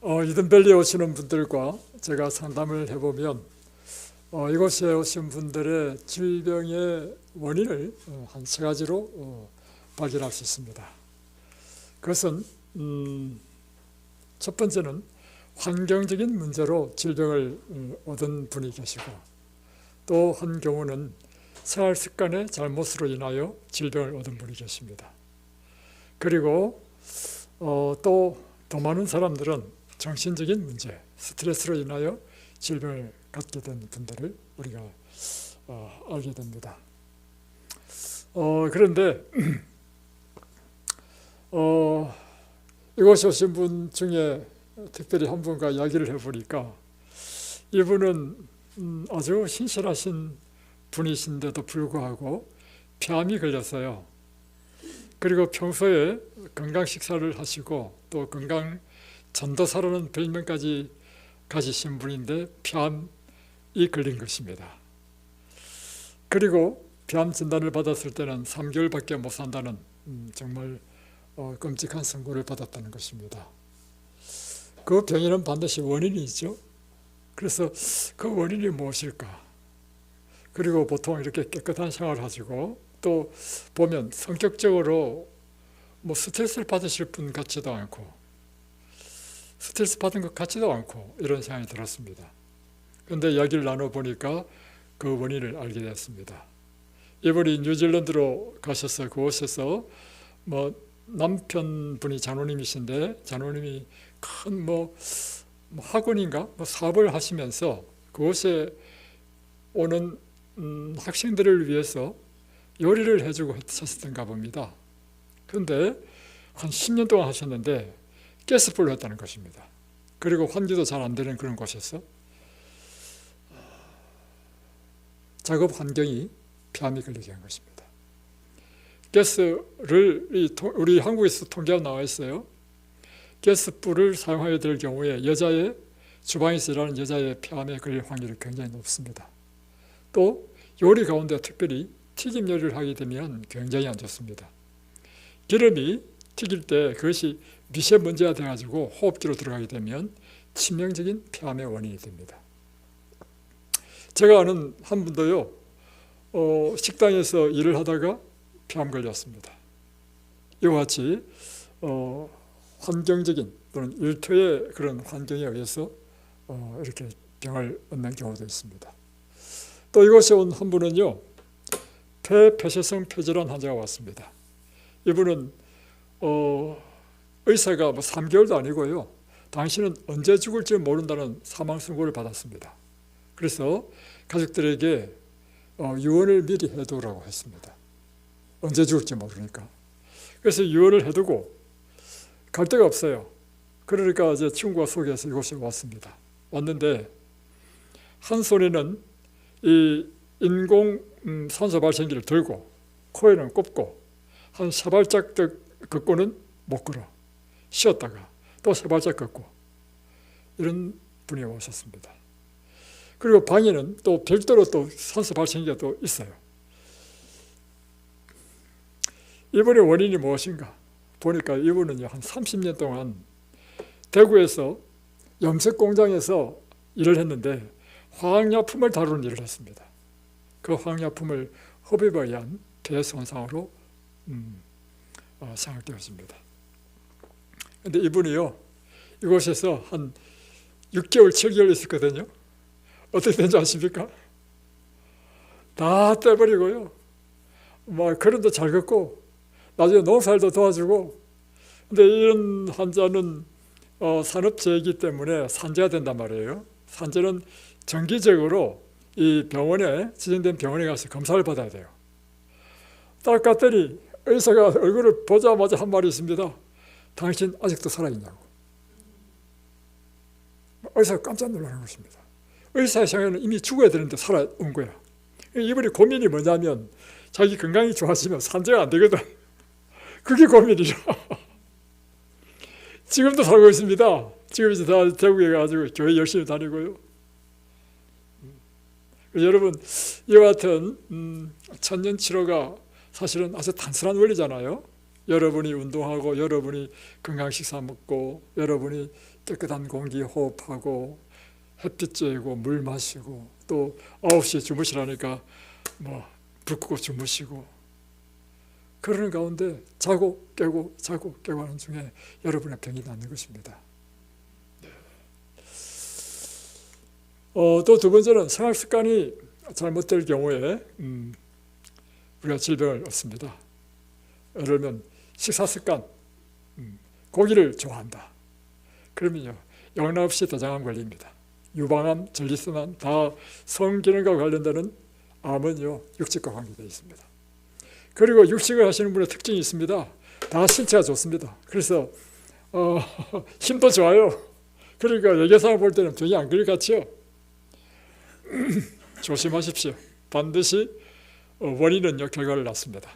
이든밸리에 오시는 분들과 제가 상담을 해보면 이곳에 오신 분들의 질병의 원인을 한 세 가지로 발견할 수 있습니다. 그것은 첫 번째는 환경적인 문제로 질병을 얻은 분이 계시고, 또 한 경우는 생활 습관의 잘못으로 인하여 질병을 얻은 분이 계십니다. 그리고 또 더 많은 사람들은 정신적인 문제, 스트레스로 인하여 질병을 갖게 된 분들을 우리가 알게 됩니다. 그런데 이곳에 오신 분 중에 특별히 한 분과 이야기를 해보니까 이분은 아주 신실하신 분이신데도 불구하고 폐암이 걸렸어요. 그리고 평소에 건강 식사를 하시고 또 건강 전도사라는 별명까지 가지신 분인데 폐암이 걸린 것입니다. 그리고 폐암 진단을 받았을 때는 3개월밖에 못 산다는 정말 끔찍한 선고를 받았다는 것입니다. 그 병에는 반드시 원인이 있죠. 그래서 그 원인이 무엇일까? 그리고 보통 이렇게 깨끗한 생활을 하시고 또 보면 성격적으로 스트레스를 받으실 분 같지도 않고 스트레스 받은 것 같지도 않고 이런 생각이 들었습니다. 그런데 이야기를 나눠보니까 그 원인을 알게 됐습니다. 이분이 뉴질랜드로 가셔서 그곳에서 남편분이 장로님이신데 장로님이 큰 학원인가 사업을 하시면서 그곳에 오는 학생들을 위해서 요리를 해주고 하셨던가 봅니다. 그런데 한 10년 동안 하셨는데 가스불로 했다는 것입니다. 그리고 환기도 잘 안 되는 그런 곳에서 작업 환경이 폐암이 걸리게 한 것입니다. 가스를 우리 한국에서 통계가 나와 있어요. 가스불을 사용하게 될 경우에 여자의 주방에서 일하는 여자의 폐암에 걸릴 확률이 굉장히 높습니다. 또 요리 가운데 특별히 튀김 요리를 하게 되면 굉장히 안 좋습니다. 기름이 튀길 때 그것이 미세먼지가 돼가지고 호흡기로 들어가게 되면 치명적인 폐암의 원인이 됩니다. 제가 아는 한 분도요, 식당에서 일을 하다가 폐암 걸렸습니다. 이와 같이 환경적인 또는 일토의 그런 환경에 의해서 이렇게 병을 얻는 경우도 있습니다. 또 이곳에 온 한 분은요, 폐폐쇄성 폐질환 환자가 왔습니다. 이분은 의사가 3개월도 아니고요, 당신은 언제 죽을지 모른다는 사망 선고를 받았습니다. 그래서 가족들에게 유언을 미리 해두라고 했습니다. 언제 죽을지 모르니까. 그래서 유언을 해두고 갈 데가 없어요. 그러니까 이제 친구가 소개해서 이곳에 왔습니다. 왔는데 한 손에는 이 인공 산소 발생기를 들고 코에는 꼽고 한 3발짝 걷고는 못 걸어. 쉬었다가 또 3발짝 걷고 이런 분이 오셨습니다. 그리고 방에는 또 별도로 또 산소 발생기가 또 있어요. 이분의 원인이 무엇인가? 보니까 이분은 한 30년 동안 대구에서 염색 공장에서 일을 했는데 화학약품을 다루는 일을 했습니다. 그 화학약품을 흡입에 의한 폐 손상으로 생각되었습니다. 그런데 이분이요, 이곳에서 한 6개월, 7개월 있었거든요. 어떻게 된지 아십니까? 다 떼버리고요, 걸음도 잘 걷고 나중에 농사일도 도와주고. 근데 이런 환자는 산업재해이기 때문에 산재가 된단 말이에요. 산재는 정기적으로 이 병원에, 지정된 병원에 가서 검사를 받아야 돼요. 딱 갔더니 의사가 얼굴을 보자마자 한 말이 있습니다. 당신 아직도 살아있냐고. 의사가 깜짝 놀라는 것입니다. 의사의 생각에는 이미 죽어야 되는데 살아온 거야. 이분이 고민이 뭐냐면 자기 건강이 좋아지면 산재가 안 되거든. 그게 고민이죠. 지금도 살고 있습니다. 지금 이제 다 대구에 가지고 교회 열심히 다니고요. 여러분, 이와 같은 천년치료가 사실은 아주 단순한 원리잖아요. 여러분이 운동하고, 여러분이 건강 식사 먹고, 여러분이 깨끗한 공기 호흡하고, 햇빛 쬐고, 물 마시고, 또 9시에 주무시라니까 불 끄고 주무시고, 그러는 가운데 자고 깨고 자고 깨고 하는 중에 여러분의 병이 낫는 것입니다. 또 두 번째는 생활 습관이 잘못될 경우에 우리가 질병을 얻습니다. 예를 들면 식사 습관, 고기를 좋아한다. 그러면요, 영양 없이 대장암 걸립니다. 유방암, 전립선암 다 성기능과 관련되는 암은요, 육식과 관계되어 있습니다. 그리고 육식을 하시는 분의 특징이 있습니다. 다 신체가 좋습니다. 그래서 힘도 좋아요. 그러니까 예계상을 볼 때는 병이 안 걸릴 것 같죠? 조심하십시오. 반드시 원인은요, 결과를 낳습니다.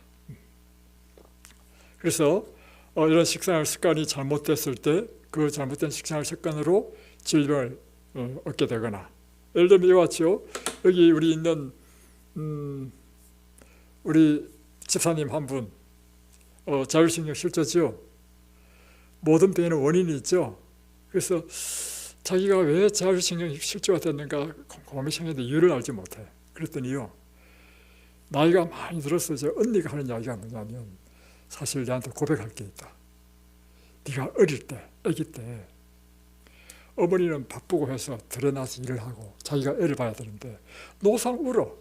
그래서 이런 식생활 습관이 잘못됐을 때 그 잘못된 식생활 습관으로 질병을 얻게 되거나, 예를 들면 이와 같죠. 여기 우리 있는 우리 집사님 한 분, 자율신경 실조죠. 모든 병에는 원인이 있죠. 그래서 자기가 왜 자율신경 실조가 됐는가 고민을 했는데 이유를 알지 못해. 그랬더니요, 나이가 많이 들어서 저 언니가 하는 이야기가 뭐냐면, 사실 내한테 고백할 게 있다. 네가 어릴 때, 아기 때 어머니는 바쁘고 해서 들여놔서 일을 하고 자기가 애를 봐야 되는데 노상 울어.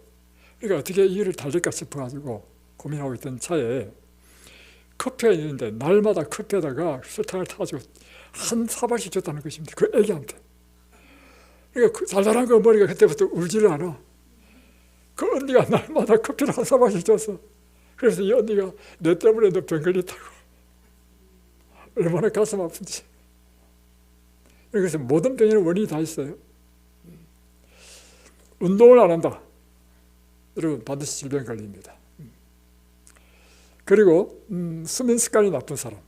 그러니까 어떻게 이 일을 달릴까 싶어가지고 고민하고 있던 차에 커피가 있는데 날마다 커피에다가 설탕을 타가지고 한 사발씩 줬다는 것입니다. 그 애기한테. 그러니까 그 달달한 그 어머니가 그때부터 울지를 않아. 그 언니가 날마다 커피를 한 사발씩 줬어. 그래서 이 언니가 내 때문에 너 병 걸렸다고. 얼마나 가슴 아픈지. 그래서 모든 병에는 원인이 다 있어요. 운동을 안 한다. 여러분 반드시 질병 걸립니다. 그리고 수면 습관이 나쁜 사람.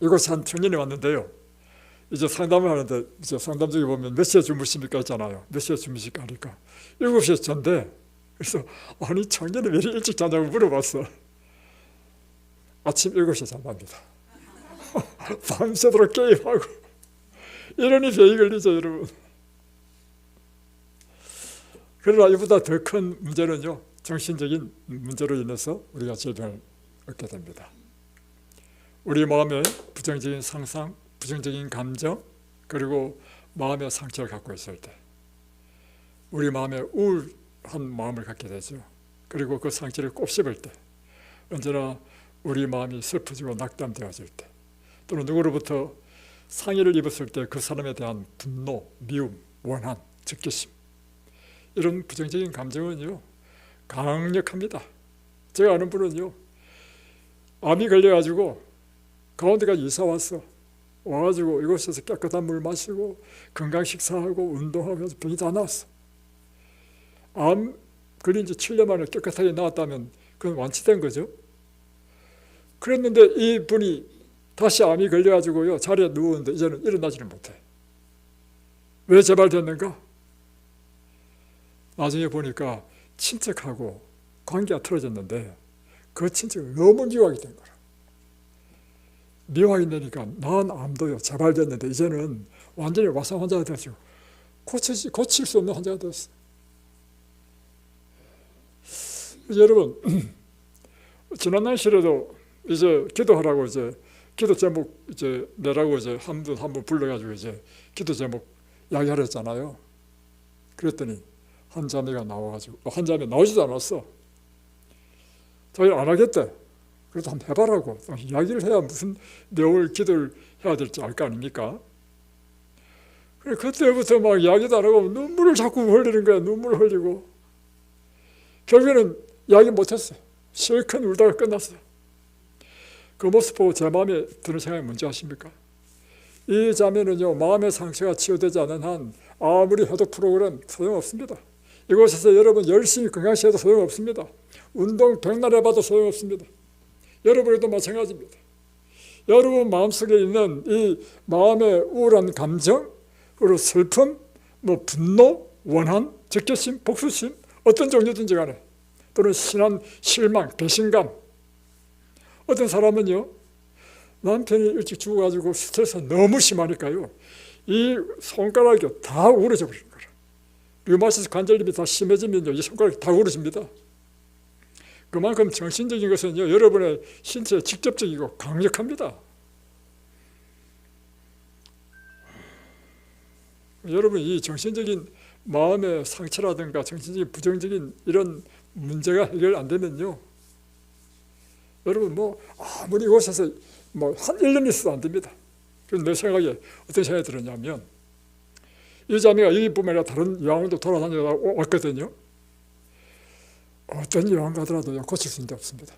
이곳에 한 청년이 왔는데요. 이제 상담을 하는데 이제 상담 중에 보면 몇 시에 주무십니까 했잖아요. 몇 시에 주무실까 하니까 7시에 잔대. 그래서 아니 청년이 왜 이렇게 일찍 자냐고 물어봤어. 아침 7시에 잔답니다. 밤새도록 게임하고 이러니 병이 걸리죠, 여러분. 그러나 이보다 더 큰 문제는요, 정신적인 문제로 인해서 우리가 질병을 얻게 됩니다. 우리 마음에 부정적인 상상, 부정적인 감정, 그리고 마음의 상처를 갖고 있을 때 우리 마음에 우울한 마음을 갖게 되죠. 그리고 그 상처를 곱씹을 때 언제나 우리 마음이 슬퍼지고 낙담되어질 때, 또는 누구로부터 상해를 입었을 때 그 사람에 대한 분노, 미움, 원한, 적개심, 이런 부정적인 감정은요 강력합니다. 제가 아는 분은요, 암이 걸려가지고 가운데까지 이사 와가지고 이곳에서 깨끗한 물 마시고 건강 식사하고 운동하고 해서 병이 다 나왔어. 암 걸린 지 7년 만에 깨끗하게 나왔다면 그건 완치된 거죠. 그랬는데 이분이 다시 암이 걸려가지고요 자리에 누웠는데 이제는 일어나지는 못해. 왜 재발됐는가? 나중에 보니까 친척하고 관계가 틀어졌는데 그 친척은 너무 미워하게 된 거라. 미워하게 되니까 난 암도요 재발됐는데 이제는 완전히 와상 환자가 되었죠. 고칠 수 없는 환자가 되었어. 여러분 지난 날씨에도 이제 기도하라고 이제 기도 제목 이제 내라고 이제 한 분 불러가지고 이제 기도 제목 이야기하려 했잖아요. 그랬더니 한 자매가 나와가지고 한 자매 나오지도 않았어. 자기 안 하겠대. 그래도 한번 해봐라고 이야기를 해야 무슨 내용을 기도를 해야 될지 알 거 아닙니까? 그래 그때부터 막 이야기도 안 하고 눈물을 자꾸 흘리는 거야. 눈물을 흘리고 결국에는 이야기 못했어요. 실컷 울다가 끝났어요. 그 모습 보고 제 마음에 드는 생각이 뭔지 아십니까? 이 자매는요 마음의 상처가 치유되지 않은 한 아무리 해도 프로그램 소용없습니다. 이곳에서 여러분 열심히 건강식해도 소용없습니다. 운동 백날 해봐도 소용없습니다. 여러분에도 마찬가지입니다. 여러분 마음속에 있는 이 마음의 우울한 감정, 그리고 슬픔, 분노, 원한, 적개심, 복수심 어떤 종류든지 간에 또는 신한 실망, 배신감. 어떤 사람은요, 남편이 일찍 죽어가지고 스트레스 너무 심하니까요, 이 손가락이 다 우러져 버리는 거라. 류마티스 관절염이 다 심해지면요, 이 손가락이 다 우러집니다. 그만큼 정신적인 것은요, 여러분의 신체에 직접적이고 강력합니다. 여러분, 이 정신적인 마음의 상처라든가 정신적인 부정적인 이런 문제가 해결 안 되면요, 여러분 뭐 아무리 이곳에서 뭐 한 1년 있어도 안 됩니다. 그래서 내 생각에 어떤 생각이 들었냐면, 이 자매가 여기뿐만 아니라 다른 요양원도 돌아다니다 왔거든요. 어떤 요양 가더라도 고칠 수 있는 데 없습니다.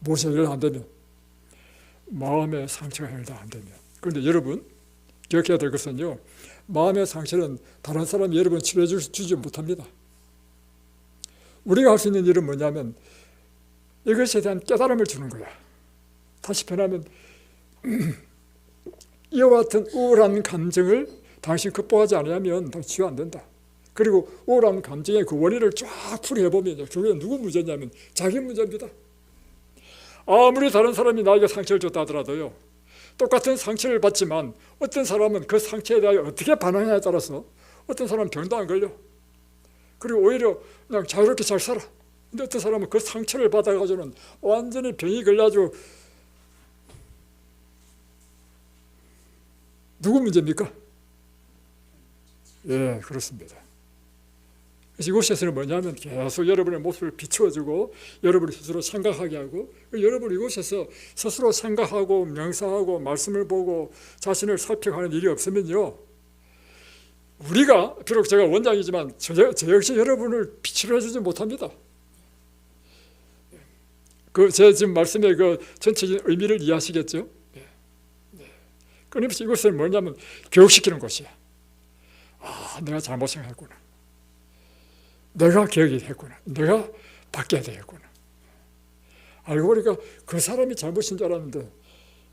무엇이 해결 안 되면, 마음의 상처가 해결 안 되면. 그런데 여러분 기억해야 될 것은요, 마음의 상처는 다른 사람이 여러분 치료해 주지 못합니다. 우리가 할 수 있는 일은 뭐냐면 이것에 대한 깨달음을 주는 거야. 다시 표현하면 이와 같은 우울한 감정을 당신 극복하지 않으면 더 치유 안 된다. 그리고 우울한 감정의 그 원인을 쫙 풀이해보면 그게 누구 문제냐면 자기 문제입니다. 아무리 다른 사람이 나에게 상처를 줬다 하더라도요, 똑같은 상처를 받지만 어떤 사람은 그 상처에 대하여 어떻게 반응하냐에 따라서 어떤 사람은 병도 안 걸려. 그리고 오히려 그냥 자유롭게 잘 살아. 근데 어떤 사람은 그 상처를 받아가지고는 완전히 병이 걸려가지고 누구 문제입니까? 예, 그렇습니다. 그래서 이곳에서는 뭐냐면 계속 여러분의 모습을 비추어주고 여러분을 스스로 생각하게 하고, 여러분 이곳에서 스스로 생각하고 명상하고 말씀을 보고 자신을 살펴가는 일이 없으면요, 우리가 비록 제가 원장이지만 저 역시 여러분을 치료해주지 못합니다. 제 지금 말씀의 그 전체적인 의미를 이해하시겠죠? 끊임없이 이것은 뭐냐면 교육시키는 곳이야. 내가 잘못 생각했구나. 내가 기억이 됐구나. 내가 바뀌어야 되겠구나. 알고 보니까 그 사람이 잘못인 줄 알았는데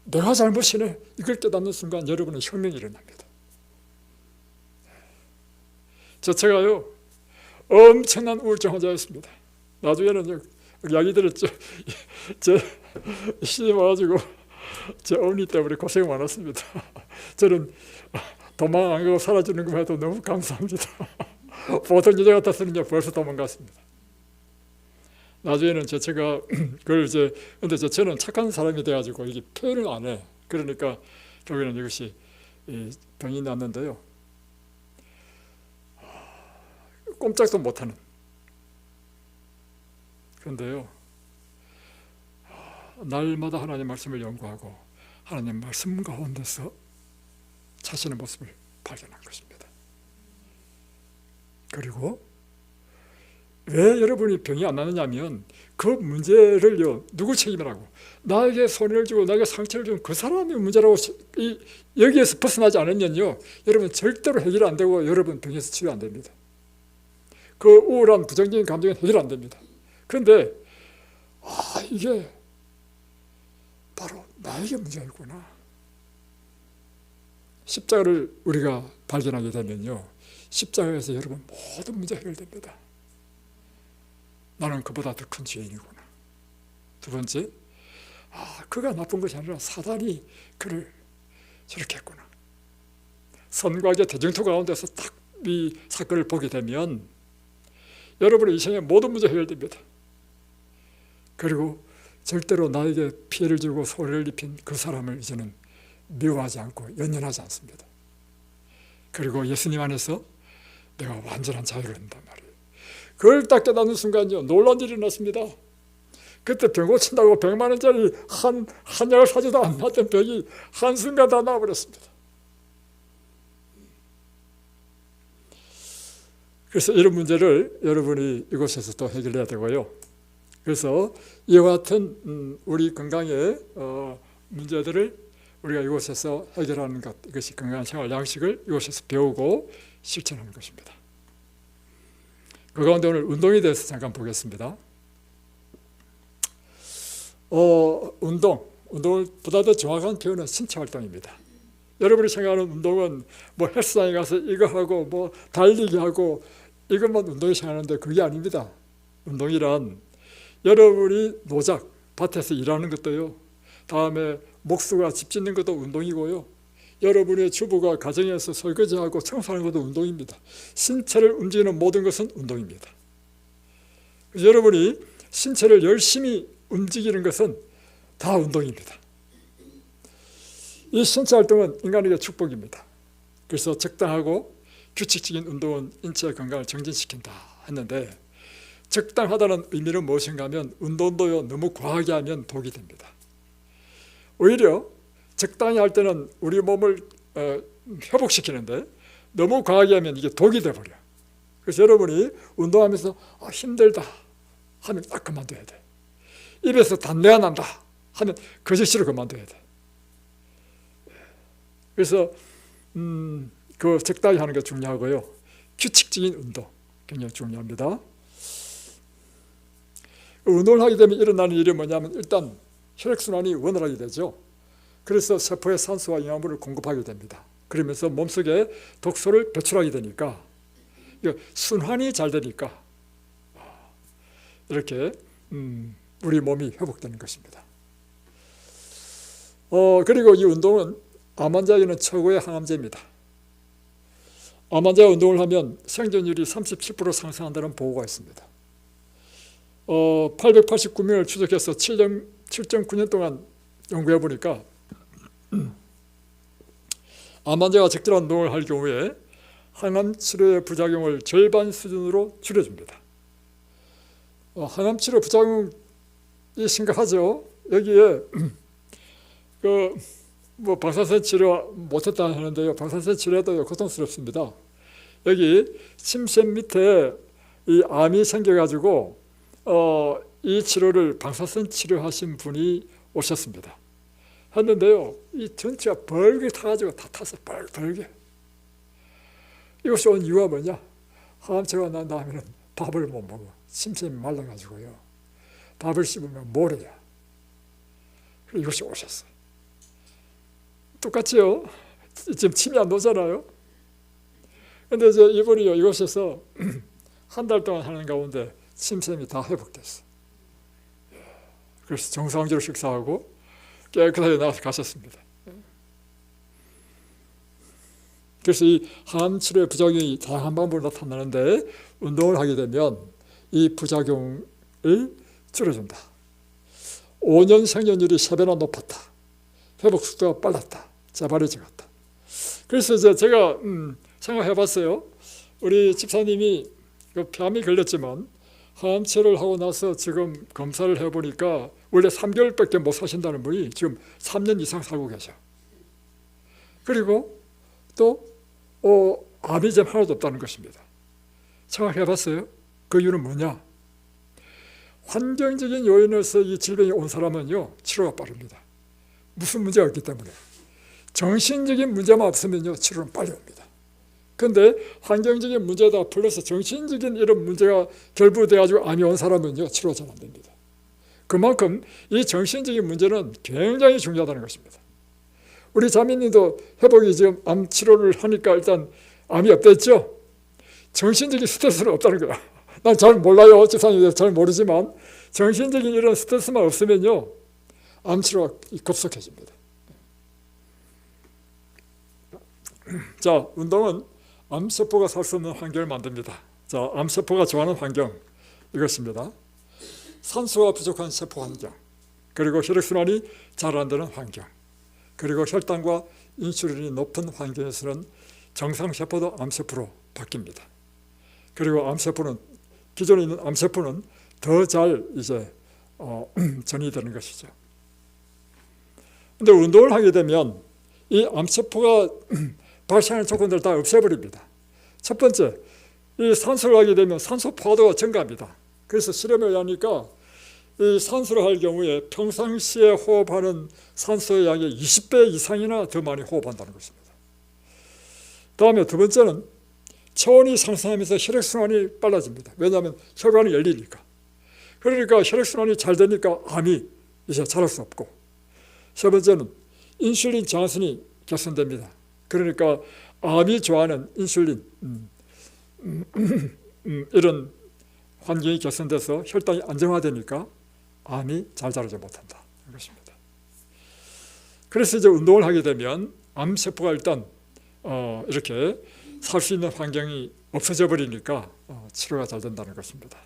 내가 잘못이네. 이걸 깨닫는 순간 여러분의 혁명이 일어납니다. 제가요, 엄청난 우울증 환자였습니다. 나중에는 이야기 들었죠. 제 시집 와가지고 제 어머니 때문에 고생 많았습니다. 저는 도망 안 가고 살아주는 것만 해도 너무 감사합니다. 보통 여자 같았으면 벌써 도망갔습니다. 나중에는 제가 그걸 근데 저는 착한 사람이 돼가지고 이게 표현을 안 해. 그러니까 결국에는 이것이 병이 났는데요, 꼼짝도 못하는. 그런데요, 날마다 하나님 말씀을 연구하고 하나님 말씀 가운데서 자신의 모습을 발견한 것입니다. 그리고 왜 여러분이 병이 안 나느냐면 그 문제를요, 누구 책임이라고? 나에게 손해를 주고 나에게 상처를 준 그 사람의 문제라고 여기에서 벗어나지 않으면요, 여러분 절대로 해결 안 되고 여러분 병에서 치유 안 됩니다. 그 우울한 부정적인 감정은 해결 안 됩니다. 그런데 이게 바로 나에게 문제였구나. 십자가를 우리가 발견하게 되면요, 십자가에서 여러분 모든 문제 해결됩니다. 나는 그보다 더 큰 죄인이구나. 두 번째, 그가 나쁜 것이 아니라 사단이 그를 저렇게 했구나. 선과 악의 대쟁투 가운데서 딱 이 사건을 보게 되면 여러분의 인생의 모든 문제 해결됩니다. 그리고 절대로 나에게 피해를 주고 소리를 입힌 그 사람을 이제는 미워하지 않고 연연하지 않습니다. 그리고 예수님 안에서 내가 완전한 자유를 얻는단 말이에요. 그걸 딱 깨닫는 순간요, 놀라운 일이 났습니다. 그때 병 고친다고 100만 원짜리 한 약을 사줘도 안 났던 병이 한순간 다 나와버렸습니다. 그래서 이런 문제를 여러분이 이곳에서 또 해결해야 되고요. 그래서 이와 같은 우리 건강의 문제들을 우리가 이곳에서 해결하는 것, 이것이 건강한 생활 양식을 이곳에서 배우고 실천하는 것입니다. 그 가운데 오늘 운동에 대해서 잠깐 보겠습니다. 운동을 보다 더 정확한 표현은 신체 활동입니다. 여러분이 생각하는 운동은 뭐 헬스장에 가서 이거 하고 뭐 달리기 하고 이것만 운동이 생각하는데 그게 아닙니다. 운동이란 여러분이 노작, 밭에서 일하는 것도요, 다음에 목수가 집 짓는 것도 운동이고요, 여러분의 주부가 가정에서 설거지하고 청소하는 것도 운동입니다. 신체를 움직이는 모든 것은 운동입니다. 그래서 여러분이 신체를 열심히 움직이는 것은 다 운동입니다. 이 신체 활동은 인간에게 축복입니다. 그래서 적당하고 규칙적인 운동은 인체 건강을 정진시킨다 했는데, 적당하다는 의미는 무엇인가 하면 운동도요, 너무 과하게 하면 독이 됩니다. 오히려 적당히 할 때는 우리 몸을 회복시키는데, 너무 과하게 하면 이게 독이 돼버려요. 그래서 여러분이 운동하면서 힘들다 하면 딱 그만둬야 돼. 입에서 단내가 난다 하면 그 즉시로 그만둬야 돼. 그래서 그 적당히 하는 게 중요하고요, 규칙적인 운동 굉장히 중요합니다. 운동을 하게 되면 일어나는 일이 뭐냐면, 일단 혈액순환이 원활하게 되죠. 그래서 세포에 산소와 영양분을 공급하게 됩니다. 그러면서 몸속에 독소를 배출하게 되니까, 순환이 잘 되니까 이렇게 우리 몸이 회복되는 것입니다. 그리고 이 운동은 암 환자에게는 최고의 항암제입니다. 암 환자가 운동을 하면 생존율이 37% 상승한다는 보고가 있습니다. 889명을 추적해서 7.9년 동안 연구해 보니까 암 환자가 적절한 운동을 할 경우에 항암 치료의 부작용을 절반 수준으로 줄여줍니다. 항암 치료 부작용이 심각하죠. 여기에 방사선 치료 못했다 하는데요, 방사선 치료도 고통스럽습니다. 여기 침샘 밑에 이 암이 생겨가지고 이 치료를 방사선 치료하신 분이 오셨습니다. 했는데요, 이 전체가 벌게 타가지고 다 타서 벌게. 이것이 온 이유가 뭐냐? 항암치료가 난 다음에는 밥을 못 먹어. 침샘이 말라가지고요, 밥을 씹으면 모래야. 이것이 오셨어요. 똑같지요? 지금 침이 안 도잖아요. 근데 이제 이분이요, 이곳에서 한 달 동안 하는 가운데 침샘이 다 회복됐어. 그래서 정상적으로 식사하고 깨끗하게 나와서 가셨습니다. 그래서 이 항암 치료의 부작용이 다양한 방법으로 나타나는데, 운동을 하게 되면 이 부작용을 줄여준다. 5년 생존율이 3배나 높았다. 회복 속도가 빨랐다. 재발이 적었다. 그래서 이제 제가 생각해봤어요. 우리 집사님이 폐암이 걸렸지만 항암 치료를 하고 나서 지금 검사를 해보니까 원래 3개월밖에 못 사신다는 분이 지금 3년 이상 살고 계셔. 그리고 또 암이 좀 하나도 없다는 것입니다. 생각해봤어요. 그 이유는 뭐냐? 환경적인 요인에서 이 질병이 온 사람은요, 치료가 빠릅니다. 무슨 문제가 없기 때문에. 정신적인 문제만 없으면요, 치료는 빨리 옵니다. 그런데 환경적인 문제다 플러스 정신적인 이런 문제가 결부돼가지고 암이 온 사람은요, 치료가 잘 안 됩니다. 그만큼 이 정신적인 문제는 굉장히 중요하다는 것입니다. 우리 자매님도 회복이 지금 암 치료를 하니까 일단 암이 없댔죠? 정신적인 스트레스는 없다는 거야. 난 잘 몰라요. 집사님이 잘 모르지만 정신적인 이런 스트레스만 없으면요, 암 치료가 급속해집니다. 자, 운동은 암세포가 살 수 없는 환경을 만듭니다. 자, 암세포가 좋아하는 환경 이것입니다. 산소가 부족한 세포 환경, 그리고 혈액순환이 잘 안 되는 환경, 그리고 혈당과 인슐린이 높은 환경에서는 정상세포도 암세포로 바뀝니다. 그리고 암세포는, 기존에 있는 암세포는 더 잘 이제 전이되는 것이죠. 근데 운동을 하게 되면 이 암세포가 발생하는 조건들을 다 없애버립니다. 첫 번째, 이 산소를 하게 되면 산소 포화도가 증가합니다. 그래서 실험을 하니까 이 산소를 할 경우에 평상시에 호흡하는 산소의 양의 20배 이상이나 더 많이 호흡한다는 것입니다. 다음에 두 번째는 체온이 상승하면서 혈액순환이 빨라집니다. 왜냐하면 혈관이 열리니까. 그러니까 혈액순환이 잘 되니까 암이 이제 자랄 수 없고, 세 번째는 인슐린 저하선이 개선됩니다. 그러니까 암이 좋아하는 인슐린 이런 환경이 개선돼서 혈당이 안정화되니까 암이 잘 자라지 못한다. 그것입니다. 그래서 이제 운동을 하게 되면 암세포가 일단 이렇게 살 수 있는 환경이 없어져 버리니까 치료가 잘 된다는 것입니다.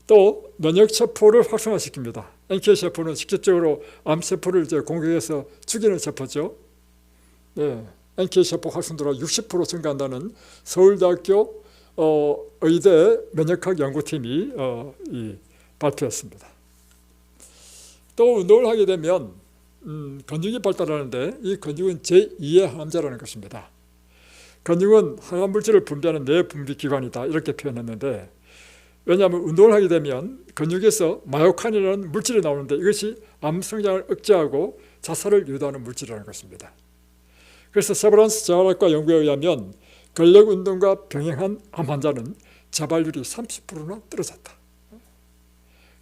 또 면역세포를 활성화시킵니다. NK세포는 직접적으로 암세포를 이제 공격해서 죽이는 세포죠. 네, NK세포 활성도가 60% 증가한다는 서울대학교 의대 면역학 연구팀이 발표했습니다. 또 운동을 하게 되면 근육이 발달하는데 이 근육은 제2의 항암제라는 것입니다. 근육은 항암물질을 분비하는 내분비기관이다 이렇게 표현했는데, 왜냐하면 운동을 하게 되면 근육에서 마요카인이라는 물질이 나오는데 이것이 암 성장을 억제하고 자살을 유도하는 물질이라는 것입니다. 그래서 세브란스 재활학과 연구에 의하면 근력 운동과 병행한 암 환자는 재발률이 30%나 떨어졌다.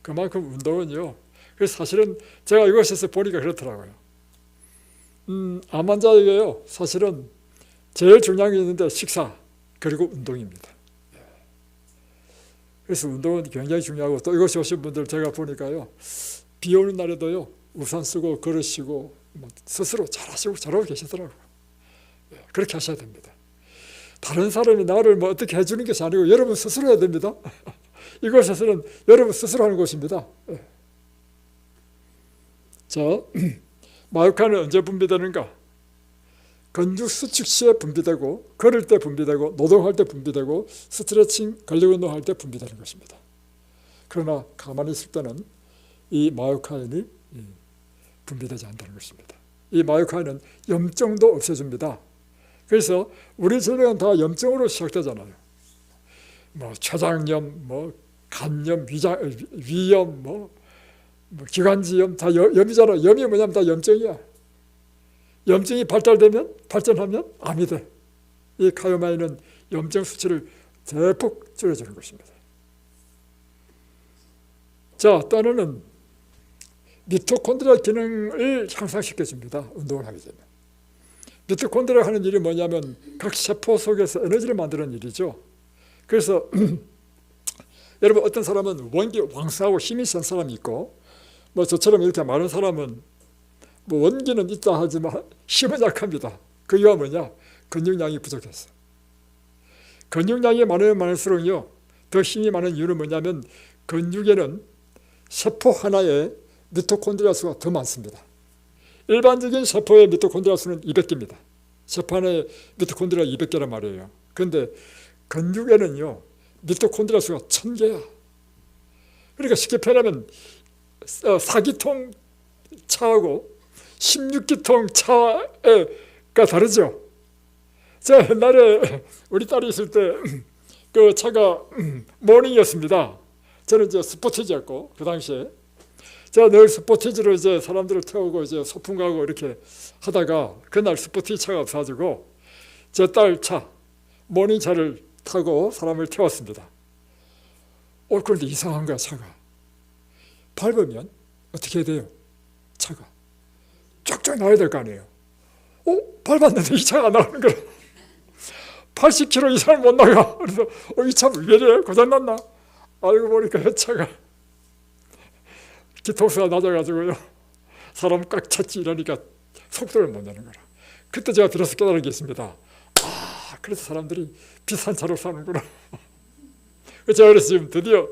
그만큼 운동은요. 그래서 사실은 제가 이것에서 보니까 그렇더라고요. 암 환자에게요, 사실은 제일 중요한 게 있는데 식사 그리고 운동입니다. 그래서 운동은 굉장히 중요하고, 또 이것이 오신 분들 제가 보니까요, 비 오는 날에도요 우산 쓰고 걸으시고 스스로 잘하고 계시더라고요. 그렇게 하셔야 됩니다. 다른 사람이 나를 뭐 어떻게 해주는 것이 아니고 여러분 스스로 해야 됩니다. 이곳에서는 여러분 스스로 하는 곳입니다. 자, 마요카인은 언제 분비되는가? 근육 수축 시에 분비되고, 걸을 때 분비되고, 노동할 때 분비되고, 스트레칭, 근력 운동할 때 분비되는 것입니다. 그러나 가만히 있을 때는 이 마요카인이 분비되지 않다는 것입니다. 이 마요카인은 염증도 없애줍니다. 그래서 우리 질병은 다 염증으로 시작되잖아요. 뭐 췌장염, 뭐 간염, 위염, 뭐 기관지염 다 염이잖아. 염이 뭐냐면 다 염증이야. 염증이 발전하면 암이 돼. 이 카요마인은 염증 수치를 대폭 줄여주는 것입니다. 자, 또 하나는 미토콘드리아 기능을 향상시켜줍니다. 운동을 하게 되면. 미토콘드리아가 하는 일이 뭐냐면 각 세포 속에서 에너지를 만드는 일이죠. 그래서 여러분, 어떤 사람은 원기 왕성하고 힘이 센 사람이 있고, 뭐 저처럼 이렇게 많은 사람은 뭐 원기는 있다 하지만 힘은 약합니다. 그 이유가 뭐냐? 근육량이 부족해서. 근육량이 많으면 많을수록요 더 힘이 많은 이유는 뭐냐면, 근육에는 세포 하나에 미토콘드리아 수가 더 많습니다. 일반적인 세포의 미토콘드리아 수는 200개입니다. 세포 하나에 미토콘드리아 200개란 말이에요. 그런데 근육에는요 미토콘드리아 수가 1000개야. 그러니까 쉽게 표현하면 4기통 차하고 16기통 차가 다르죠. 제가 옛날에 우리 딸이 있을 때 그 차가 모닝이었습니다. 저는 이제 스포티지였고, 그 당시에 제가 늘 스포티지로 이제 사람들을 태우고 이제 소풍 가고 이렇게 하다가 그날 스포티지 차가 없어가지고 제 딸 차, 모닝 차를 타고 사람을 태웠습니다. 그런데 이상한 거야. 차가 밟으면 어떻게 해야 돼요? 차가 쫙쫙 나와야 될 거 아니에요. 밟았는데 이 차가 안 나오는 거야. 80km 이상을 못 나가. 그래서 이 차 왜 이래? 고장났나? 알고 보니까 이 차가 기통수가 낮아가지고요 사람 꽉 찼지. 이러니까 속도를 못 내는 거라. 그때 제가 비로소 깨달은 게 있습니다. 그래서 사람들이 비싼 차로 사는구나. 제가 그래서 지금 드디어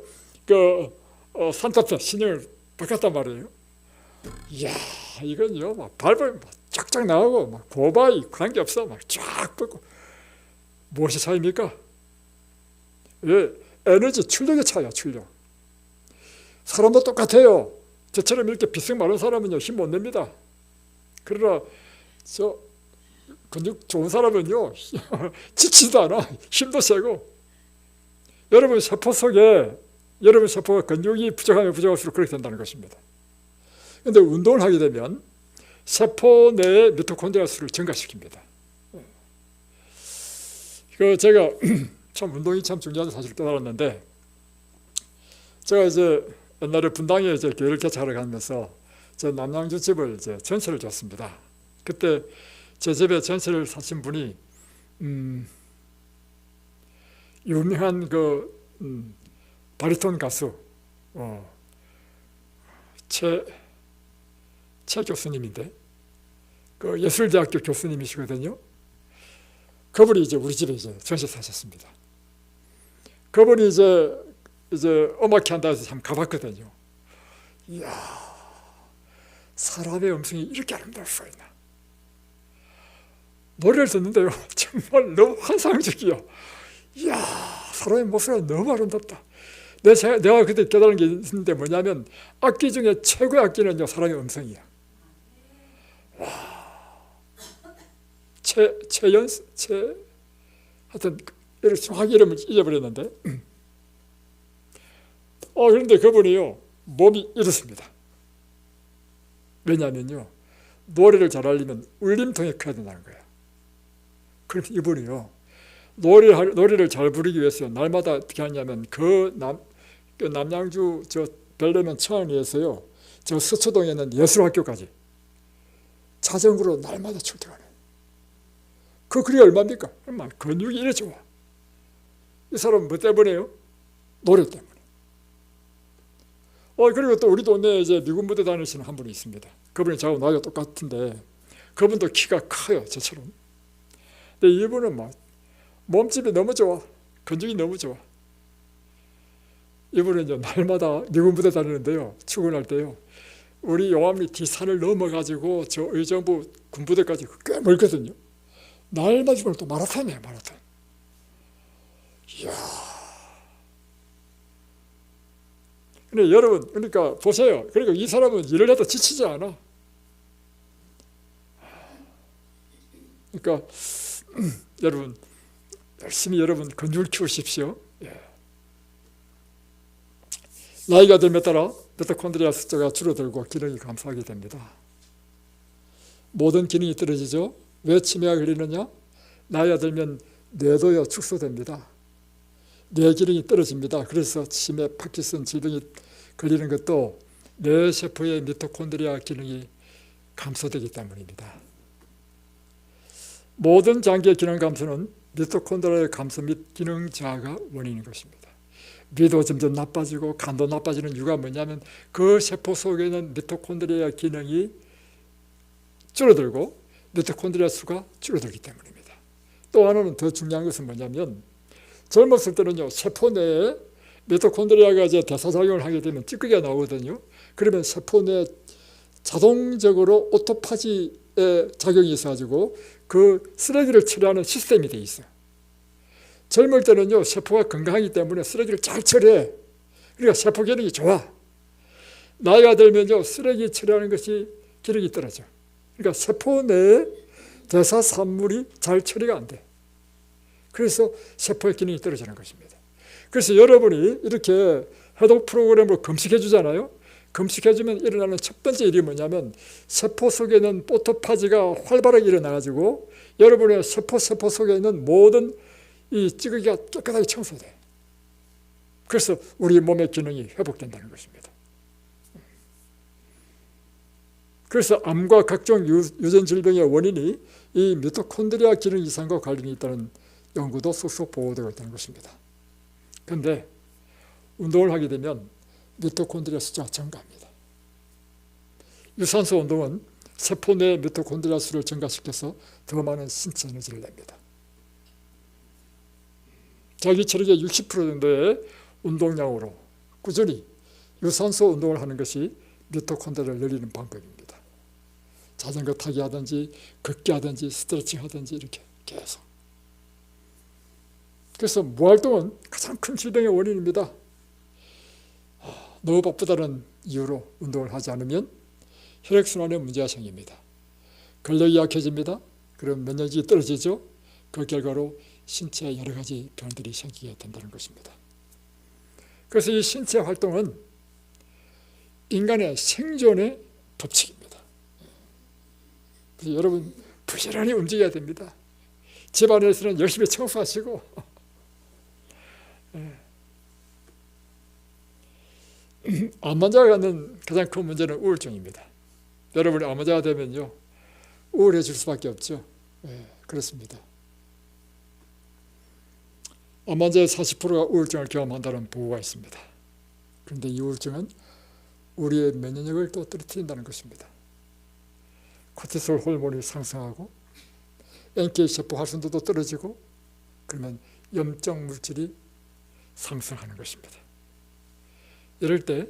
산타페 신형을 바꿨단 말이에요. 이야, 이건요 막 밟으면 쫙쫙 나오고 막 고바이 관계없어 막 쫙 뻗고. 무엇이 차이입니까? 에너지 출력의 차이야. 출력. 사람도 똑같아요. 저처럼 이렇게 비승 마른 사람은요 힘 못 냅니다. 그러나 저 근육 좋은 사람은요 지치지도 않아. 힘도 세고. 여러분 세포 속에, 여러분 세포가 근육이 부족하면 부족할수록 그렇게 된다는 것입니다. 그런데 운동을 하게 되면 세포 내의 미토콘드리아 수를 증가시킵니다. 제가 참 운동이 참 중요하다는 사실을 깨달았는데, 제가 이제 옛날에 분당에 이제 교회를 개척하러 가면서 제 남양주집을 이제 전세를 줬습니다. 그때 제 집에 전세를 사신 분이 유명한 그 바리톤 가수 최 교수님인데 그 예술대학교 교수님이시거든요. 그분이 이제 우리 집에 이제 전시 사셨습니다. 그분이 이제 음악회 한다 해서 참 가봤거든요. 이야, 사람의 음성이 이렇게 아름다울 수가 있나. 노래를 듣는데요, 정말 너무 환상적이요. 이야, 사람의 목소리가 너무 아름답다. 내가 그때 깨달은 게 있는데 뭐냐면 악기 중에 최고의 악기는요, 사람의 음성이야. 와, 하여튼 정확히 이름을 잊어버렸는데 그런데 그분이요, 몸이 이렇습니다. 왜냐하면요, 노래를 잘하려면 울림통에 커야 된다는 거예요. 그래서 이분이요, 노래를 잘 부르기 위해서 날마다 어떻게 하냐면 그 남양주 저 별내면 청안리에서요, 저 서초동에 있는 예술학교까지 자전거로 날마다 출퇴근해요. 그 글이 얼마입니까? 얼마 근육이 이래 좋아. 이 사람은 뭐 때문에요? 노래 때문에. 그리고 또 우리 동네에 이제 미군 부대 다니시는 한 분이 있습니다. 그분이 저하고 나이가 똑같은데 그분도 키가 커요, 저처럼. 근데 이분은 막 몸집이 너무 좋아. 근육이 너무 좋아. 이분은 이제 날마다 미군 부대 다니는데요, 출근할 때요, 우리 용암리 뒷산을 넘어가지고 저 의정부 군부대까지 꽤 멀거든요. 날마다 또 마라톤이에요, 마라톤. 이야. 근데 여러분, 그러니까 보세요. 그러니까 이 사람은 일을 해도 지치지 않아. 그러니까 여러분, 열심히 여러분 근육을 키우십시오. 예. 나이가 들면 따라 미토콘드리아 숫자가 줄어들고 기능이 감소하게 됩니다. 모든 기능이 떨어지죠. 왜 치매가 걸리느냐? 나이가 들면 뇌도요 축소됩니다. 뇌 기능이 떨어집니다. 그래서 치매, 파킨슨 질병이 걸리는 것도 뇌세포의 미토콘드리아 기능이 감소되기 때문입니다. 모든 장기의 기능 감소는 미토콘드리아의 감소 및 기능 저하가 원인인 것입니다. 뇌도 점점 나빠지고 간도 나빠지는 이유가 뭐냐면 그 세포 속에 있는 미토콘드리아 기능이 줄어들고 미토콘드리아 수가 줄어들기 때문입니다. 또 하나는 더 중요한 것은 뭐냐면 젊었을 때는요, 세포 내에 미토콘드리아가 이제 대사작용을 하게 되면 찌꺼기가 나오거든요. 그러면 세포 내에 자동적으로 오토파지의 작용이 있어가지고 그 쓰레기를 처리하는 시스템이 돼 있어요. 젊을 때는요, 세포가 건강하기 때문에 쓰레기를 잘 처리해. 그러니까 세포 기능이 좋아. 나이가 들면요, 쓰레기 처리하는 것이 기능이 떨어져. 그러니까 세포 내에 대사산물이 잘 처리가 안 돼. 그래서 세포의 기능이 떨어지는 것입니다. 그래서 여러분이 이렇게 해독 프로그램을 금식해 주잖아요. 금식해 주면 일어나는 첫 번째 일이 뭐냐면 세포 속에 있는 오토파지가 활발하게 일어나가지고 여러분의 세포 속에 있는 모든 이 찌꺼기가 깨끗하게 청소돼. 그래서 우리 몸의 기능이 회복된다는 것입니다. 그래서 암과 각종 유전 질병의 원인이 이 미토콘드리아 기능 이상과 관련이 있다는 연구도 속속 보고되고 있다는 것입니다. 그런데 운동을 하게 되면 미토콘드리아 숫자가 증가합니다. 유산소 운동은 세포 내 미토콘드리아 수를 증가시켜서 더 많은 신체 에너지를 냅니다. 자기 체력의 60% 정도의 운동량으로 꾸준히 유산소 운동을 하는 것이 미토콘드리아를 늘리는 방법입니다. 자전거 타기 하든지 걷기 하든지 스트레칭 하든지 이렇게 계속. 그래서 무활동은 가장 큰 질병의 원인입니다. 너무 바쁘다는 이유로 운동을 하지 않으면 혈액순환에 문제가 생깁니다. 근력이 약해집니다. 그럼 면역력이 떨어지죠. 그 결과로 신체에 여러 가지 병들이 생기게 된다는 것입니다. 그래서 이 신체 활동은 인간의 생존의 법칙입니다. 그래서 여러분 부지런히 움직여야 됩니다. 집안에서는 열심히 청소하시고 암 환자가 갖는 가장 큰 문제는 우울증입니다. 여러분이 암 환자가 되면요, 우울해질 수밖에 없죠. 그렇습니다. 암 환자의 40%가 우울증을 경험한다는 보고가 있습니다. 그런데 이 우울증은 우리의 면역력을 또 떨어뜨린다는 것입니다. 코티솔 호르몬이 상승하고 NK 세포 활성도도 떨어지고 그러면 염증 물질이 상승하는 것입니다. 이럴 때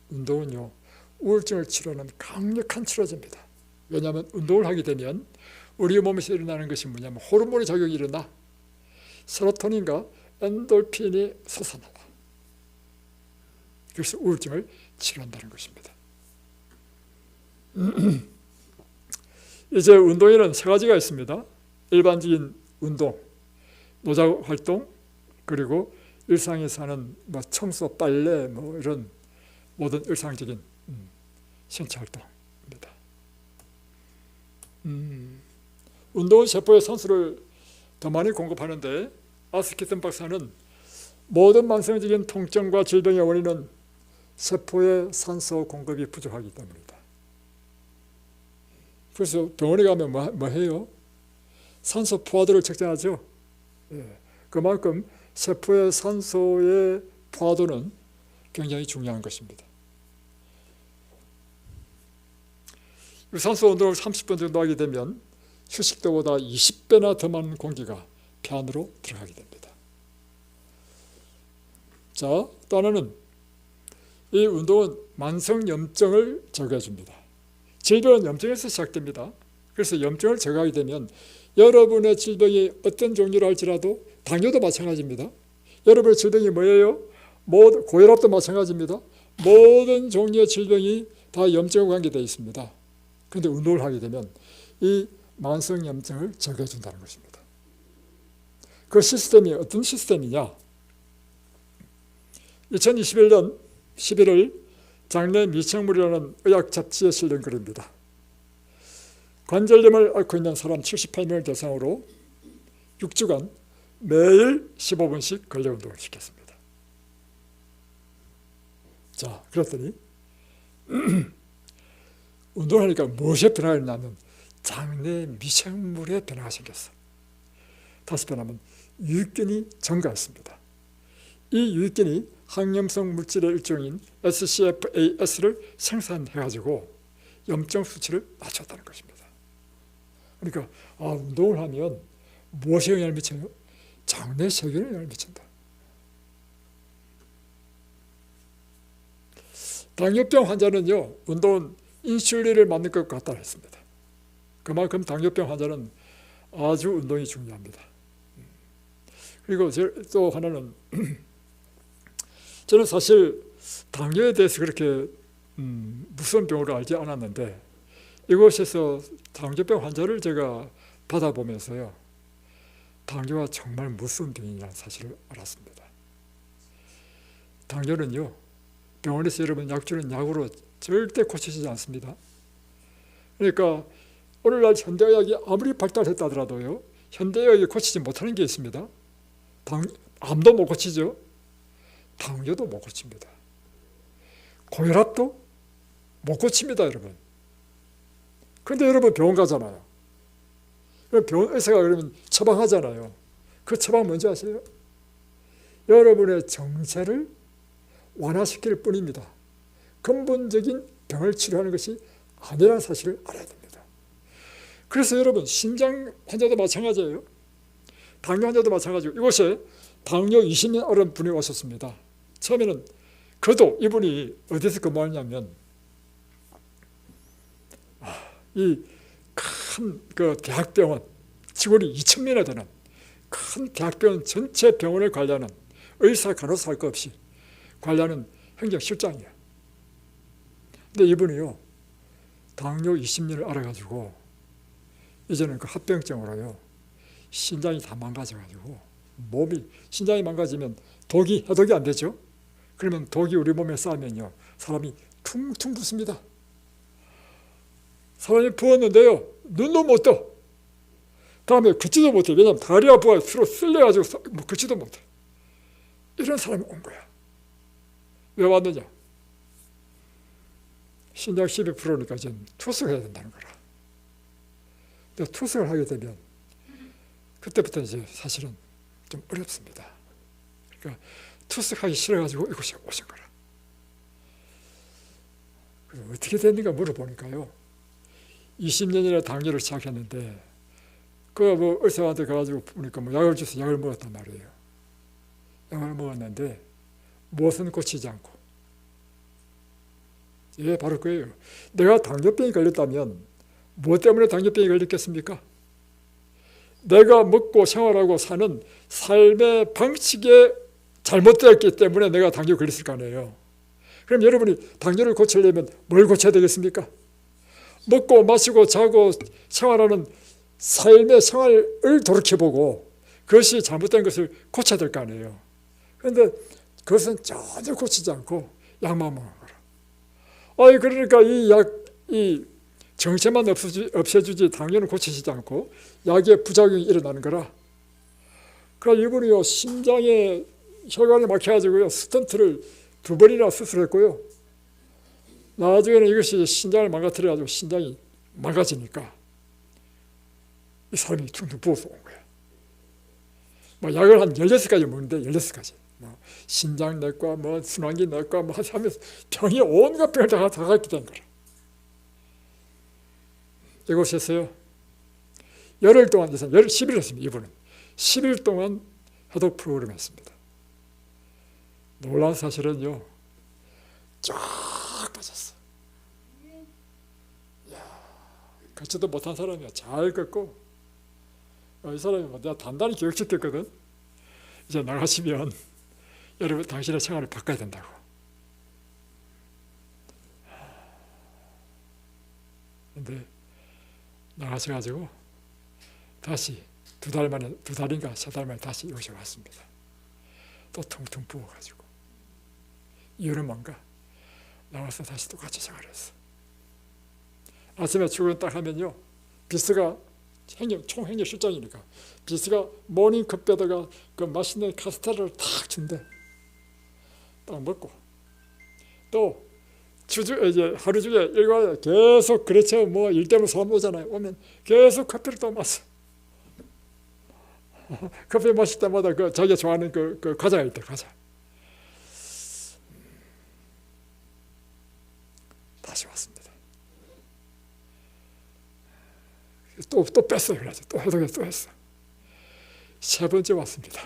운동은요, 우울증을 치료하는 강력한 치료제입니다. 왜냐하면 운동을 하게 되면 우리 몸에서 일어나는 것이 뭐냐면 호르몬의 작용이 일어나 세로토닌과 엔돌핀이 솟아나와. 그래서 우울증을 치료한다는 것입니다. 이제 운동에는 세 가지가 있습니다. 일반적인 운동, 노자활동, 그리고 일상에서 하는 청소, 빨래, 이런 모든 일상적인 신체 활동입니다. 운동은 세포에 산소를 더 많이 공급하는데 아스키슨 박사는 모든 만성적인 통증과 질병의 원인은 세포의 산소 공급이 부족하기 때문이다. 그래서 병원에 가면 뭐 해요? 산소 포화도를 측정하죠. 그만큼 세포의 산소의 포화도는 굉장히 중요한 것입니다. 유산소 운동을 30분 정도 하게 되면 휴식 때보다 20배나 더 많은 공기가 폐 안으로 들어가게 됩니다. 자, 또 하나는 이 운동은 만성염증을 제거해 줍니다. 질병은 염증에서 시작됩니다. 그래서 염증을 제거하게 되면 여러분의 질병이 어떤 종류로 할지라도 당뇨도 마찬가지입니다. 여러분의 질병이 뭐예요? 고혈압도 마찬가지입니다. 모든 종류의 질병이 다 염증과 관계되어 있습니다. 그런데 운동을 하게 되면 이 만성염증을 제거해 준다는 것입니다. 그 시스템이 어떤 시스템이냐? 2021년 11월 장내 미생물이라는 의학 잡지에 실린 글입니다. 관절염을 앓고 있는 사람 78명을 대상으로 6주간 매일 15분씩 근력 운동을 시켰습니다. 자, 그랬더니 운동을 하니까 무엇에 변화가 있냐면 장내 미생물에 변화가 생겼어. 다시 변하면 유익균이 증가했습니다. 이 유익균이 항염성 물질의 일종인 SCFAS를 생산해가지고 염증 수치를 낮췄다는 것입니다. 그러니까 운동을 하면 무엇에 영향을 미쳐요? 장내 세균에 영향을 미친다. 당뇨병 환자는요, 운동은 인슐린을 맞는 것 같다 했습니다. 그만큼 당뇨병 환자는 아주 운동이 중요합니다. 그리고 또 하나는 저는 사실 당뇨에 대해서 그렇게 무서운 병으로 알지 않았는데 이곳에서 당뇨병 환자를 제가 받아보면서요, 당뇨가 정말 무서운 병이라는 사실을 알았습니다. 당뇨는요, 병원에서 여러분 약 주는 약으로 절대 고쳐지지 않습니다. 그러니까 오늘날 현대의학이 아무리 발달했다 하더라도요, 현대의학이 고치지 못하는 게 있습니다. 암도 못 고치죠. 당뇨도 못 고칩니다. 고혈압도 못 고칩니다, 여러분. 그런데 여러분 병원 가잖아요. 병원 의사가 그러면 처방하잖아요. 그 처방 뭔지 아세요? 여러분의 정체를 완화시킬 뿐입니다. 근본적인 병을 치료하는 것이 아니라는 사실을 알아야 됩니다. 그래서 여러분 심장 환자도 마찬가지예요. 당뇨 환자도 마찬가지고 이곳에 당뇨 20년 어른 분이 오셨습니다. 처음에는 그도 이분이 어디서 근무하냐면 이 큰 그 대학병원, 직원이 2,000명이나 되는 큰 대학병원 전체 병원을 관리하는 의사, 간호사 할 것 없이 관리하는 행정실장이에요. 근데 이분이요, 당뇨 20년을 알아가지고 이제는 그 합병증으로요, 신장이 다 망가져가지고 신장이 망가지면 해독이 안 되죠. 그러면 독이 우리 몸에 쌓이면요, 사람이 퉁퉁 붓습니다. 사람이 부었는데요, 눈도 못 떠. 다음에 걷지도 못해. 왜냐하면 다리와 부가 서로 쓸려가지고 걷지도 못해. 이런 사람이 온 거야. 왜 왔느냐? 신장 12%니까 이제 투석해야 된다는 거라. 근데 투석을 하게 되면 그때부터 이제 사실은 좀 어렵습니다. 그러니까 투석하기 싫어가지고 이곳에 오신 거라. 그래서 어떻게 됐는가 물어보니까요, 20년이나 당뇨를 시작했는데 그 뭐 의사한테 가가지고 보니까 뭐 약을 줘서 약을 먹었단 말이에요. 약을 먹었는데 무엇은 고치지 않고. 예, 바로 그예요. 내가 당뇨병이 걸렸다면 무엇 때문에 당뇨병이 걸렸겠습니까? 내가 먹고 생활하고 사는 삶의 방식에 잘못되었기 때문에 내가 당뇨 걸렸을 거 아니에요. 그럼 여러분이 당뇨를 고치려면 뭘 고쳐야 되겠습니까? 먹고 마시고 자고 생활하는 삶의 생활을 돌이켜보고 그것이 잘못된 것을 고쳐야 될 거 아니에요. 그런데 그것은 전혀 고치지 않고 약만 먹는 거라. 그러니까 이 정체만 없애주지 당뇨는 고치지 않고 약의 부작용이 일어나는 거라. 그러니까 이분이요, 심장에 혈관이 막혀가지고요, 스턴트를 2번이나 수술했고요. 나중에는 이것이 신장을 망가뜨려가지고 신장이 망가지니까 이 사람이 퉁퉁 부어서 온 거야. 뭐 약을 한 16가지 먹는데 16가지. 뭐 신장내과, 뭐 순환기내과, 뭐 하면서 병이 온갖 병을 다 갖게 된 거라. 이곳에서요, 열흘 동안, 10일 했습니다. 이분은 10일 동안 해독 프로그램 했습니다. 놀라운 사실은요, 쫙 빠졌어. 걷지도 못한 사람이야. 잘 걷고, 이 사람이 내가 단단히 교육시켰거든. 이제 나가시면 여러분 당신의 생활을 바꿔야 된다고. 근데 나가셔가지고 다시 2달 만에, 2달인가 3달 만에 다시 이곳에 왔습니다. 또 퉁퉁 부어가지고. 이유는 뭔가? 나와서 다시 똑같이 생활했어. 아침에 출근 딱 하면요, 비스가 총행정 실장이니까 비스가 모닝컵에다가 그 맛있는 카스테라를 탁 준대. 딱 먹고 또 이제 하루 중에 일과에 계속, 그렇죠, 뭐 일 때문에 소문 오잖아요. 오면 계속 커피를 또 마셔. 커피 마실 때마다 그 자기가 좋아하는 그 과자가 있대, 과자. 다시 왔습니다. 또 뺐어요. 그래서 또 해독해서 또 했어. 3번째 왔습니다.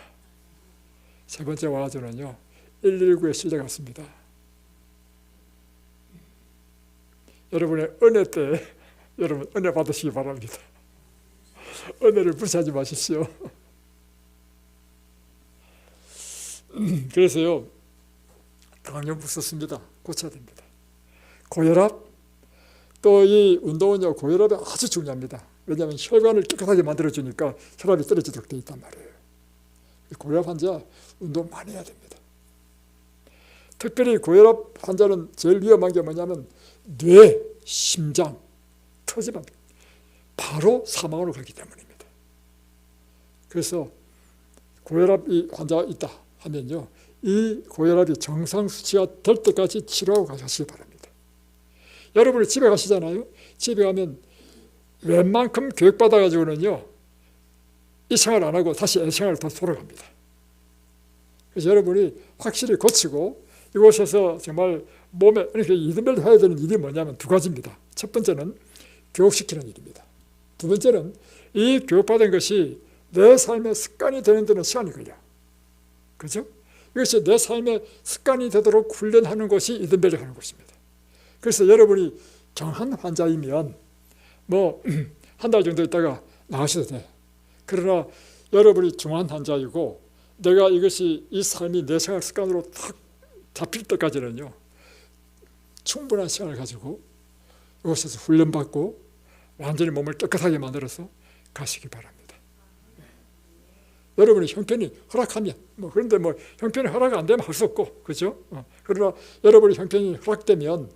3번째 와가지고는요, 119에 실려갔습니다. 여러분의 은혜 때 여러분 은혜 받으시기 바랍니다. 은혜를 무시하지 마십시오. 그래서요, 당뇨 무섭습니다. 고쳐야 됩니다. 고혈압, 또 이 운동은요, 고혈압이 아주 중요합니다. 왜냐하면 혈관을 깨끗하게 만들어주니까 혈압이 떨어지도록 되어 있단 말이에요. 고혈압 환자 운동 많이 해야 됩니다. 특별히 고혈압 환자는 제일 위험한 게 뭐냐면 뇌, 심장 터지면 바로 사망으로 가기 때문입니다. 그래서 고혈압 환자가 있다 하면요, 이 고혈압이 정상 수치가 될 때까지 치료하고 가시기 바랍니다. 여러분이 집에 가시잖아요. 집에 가면 웬만큼 교육받아가지고는요, 이 생활 안 하고 다시 애 생활을 더 돌아갑니다. 그래서 여러분이 확실히 고치고 이곳에서 정말 몸에, 그러니까 이든벨 해야 되는 일이 뭐냐면 2가지입니다. 첫 번째는 교육시키는 일입니다. 2번째는 이 교육받은 것이 내 삶의 습관이 되는 데는 시간이 걸려. 그죠? 이것이 내 삶의 습관이 되도록 훈련하는 것이 이든벨을 하는 것입니다. 그래서 여러분이 경한 환자이면 뭐 한 달 정도 있다가 나가셔도 돼. 그러나 여러분이 중환 환자이고 내가 이것이 이 삶이 내 생활 습관으로 탁 잡힐 때까지는요, 충분한 시간을 가지고 이곳에서 훈련받고 완전히 몸을 깨끗하게 만들어서 가시기 바랍니다. 여러분이 형편이 허락하면, 그런데 형편이 허락 안 되면 할 수 없고, 그죠? 그러나 여러분이 형편이 허락되면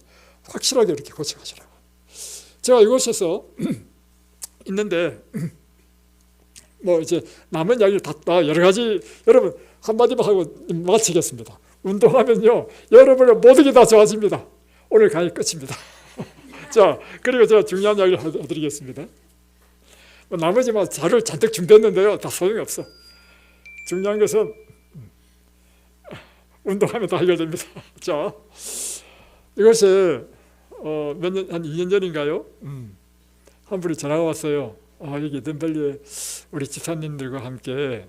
확실하게 이렇게 고쳐가시라고. 제가 이곳에서 있는데 이제 남은 이야기를 다 여러 가지, 여러분 한마디만 하고 마치겠습니다. 운동하면요, 여러분의 모든 게 다 좋아집니다. 오늘 강의 끝입니다. 자, 그리고 제가 중요한 이야기를 해드리겠습니다. 나머지 자료를 잔뜩 준비했는데요, 다 소용이 없어. 중요한 것은 운동하면 다 해결됩니다. 자, 이것이 몇 년, 한 2년 전인가요? 한 분이 전화가 왔어요. 여기 덤벨리에 우리 집사님들과 함께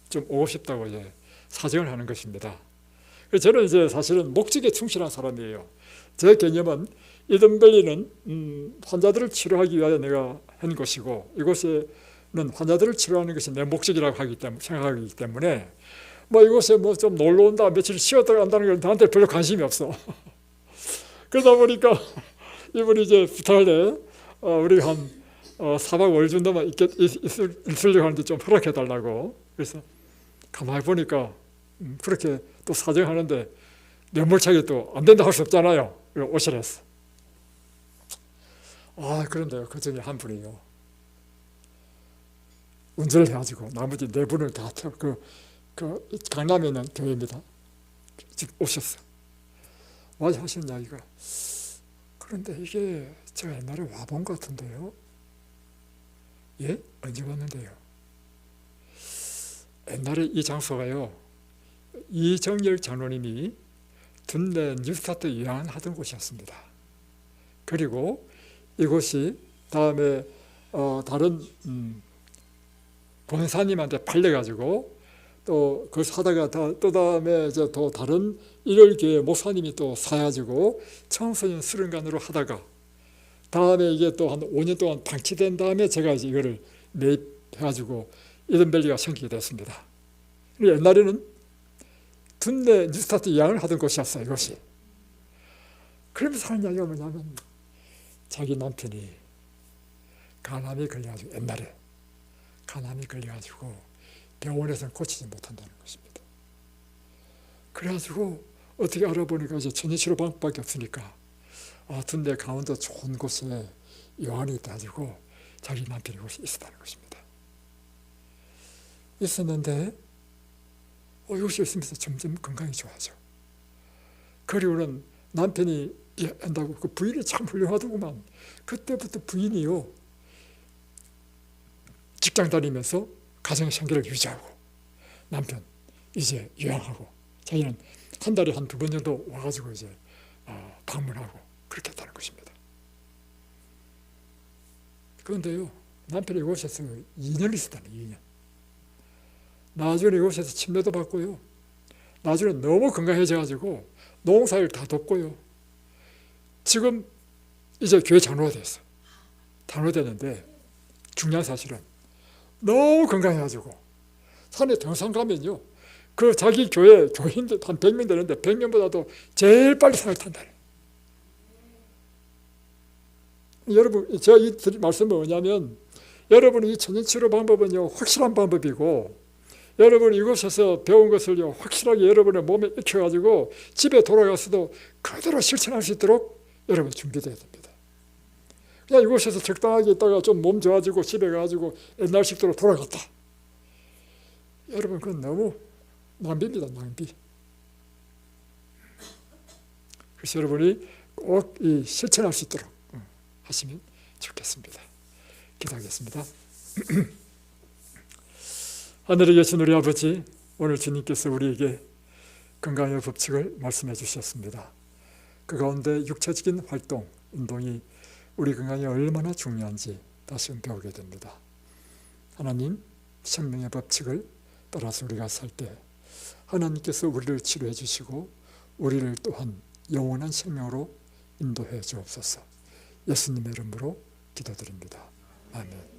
좀 오고 싶다고 이제 사정을 하는 것입니다. 그래서 저는 이제 사실은 목적에 충실한 사람이에요. 제 개념은 이 덤벨리는 환자들을 치료하기 위하여 내가 한 것이고, 이곳에는 환자들을 치료하는 것이 내 목적이라고 생각하기 때문에 뭐 이곳에 뭐 좀 놀러 온다, 며칠 쉬었다 간다는 건 나한테 별로 관심이 없어. 그러다 보니까 이분이 이제 부탁을 해. 우리 한 4박 5일 정도만 있으려고 하는데 좀 허락해 달라고. 그래서 가만히 보니까 그렇게 또 사정하는데 매몰차게 또 안 된다 할 수 없잖아요. 오시랬어. 그런데요, 그 중에 한 분이요, 운전을 해가지고 나머지 4분을 다 태워, 강남에 있는 교회입니다. 지금 오셨어. 와서 하시는 이야기가, 그런데 이게 제가 옛날에 와본 것 같은데요. 예? 언제 왔는데요? 옛날에 이 장소가요, 이정열 장로님이 둔내 뉴스타트 요양하던 곳이었습니다. 그리고 이곳이 다음에 다른 권사님한테 팔려가지고 또 그걸 사다가 또 다음에 이제 또 다른 일월교회 목사님이 또 사가지고 청소년 수련관으로 하다가 다음에 이게 또 한 5년 동안 방치된 다음에 제가 이제 이거를 매입해가지고 이든밸리가 생기게 됐습니다. 옛날에는 둔내 뉴스타트 양을 하던 곳이었어요, 이것이. 그러면서 하는 이야기가 뭐냐면, 자기 남편이 간암이 걸려가지고, 옛날에 간암이 걸려가지고 병원에서는 고치지 못한다는 것입니다. 그래가지고 어떻게 알아보니까 이제 천연치료 방법밖에 없으니까 둔내 강원도 좋은 곳에 요한이 있다가지고 자기 남편이 이곳에 있었다는 것입니다. 있었는데 이곳에 있으면서 점점 건강이 좋아져. 그리고는 남편이 한다고 그 부인이 참 훌륭하더구만. 그때부터 부인이요, 직장 다니면서 가정의 생계를 유지하고 남편 이제 요양하고 자기는 한 달에 한 2번 정도 와가지고 이제 방문하고 그렇게 했다는 것입니다. 그런데요, 남편이 이곳에서 2년 있었다는, 2년. 나중에 이곳에서 침례도 받고요, 나중에 너무 건강해져가지고 농사를 다 돕고요, 지금 이제 교회 장로가 됐어. 장로가 됐는데 중요한 사실은 너무 건강해가지고 산에 등산 가면요, 그 자기 교회 교인들 한 100명 되는데 100명보다도 제일 빨리 산을 탄다네. 여러분, 제가 이 말씀은 뭐냐면, 여러분이 이 천연치료 방법은요, 확실한 방법이고, 여러분이 이곳에서 배운 것을요, 확실하게 여러분의 몸에 익혀가지고 집에 돌아가서도 그대로 실천할 수 있도록 여러분 준비되어야 됩니다. 그냥 이곳에서 적당하게 있다가 좀 몸 좋아지고 집에 가가지고 옛날 식대로 돌아갔다, 여러분 그건 너무 낭비입니다, 낭비. 그래서 여러분이 꼭 이 실천할 수 있도록 하시면 좋겠습니다. 기도하겠습니다. 하늘에 계신 우리 아버지, 오늘 주님께서 우리에게 건강의 법칙을 말씀해 주셨습니다. 그 가운데 육체적인 활동, 운동이 우리 건강에 얼마나 중요한지 다시 배우게 됩니다. 하나님, 생명의 법칙을 따라서 우리가 살 때 하나님께서 우리를 치료해 주시고 우리를 또한 영원한 생명으로 인도해 주옵소서. 예수님의 이름으로 기도드립니다. 아멘.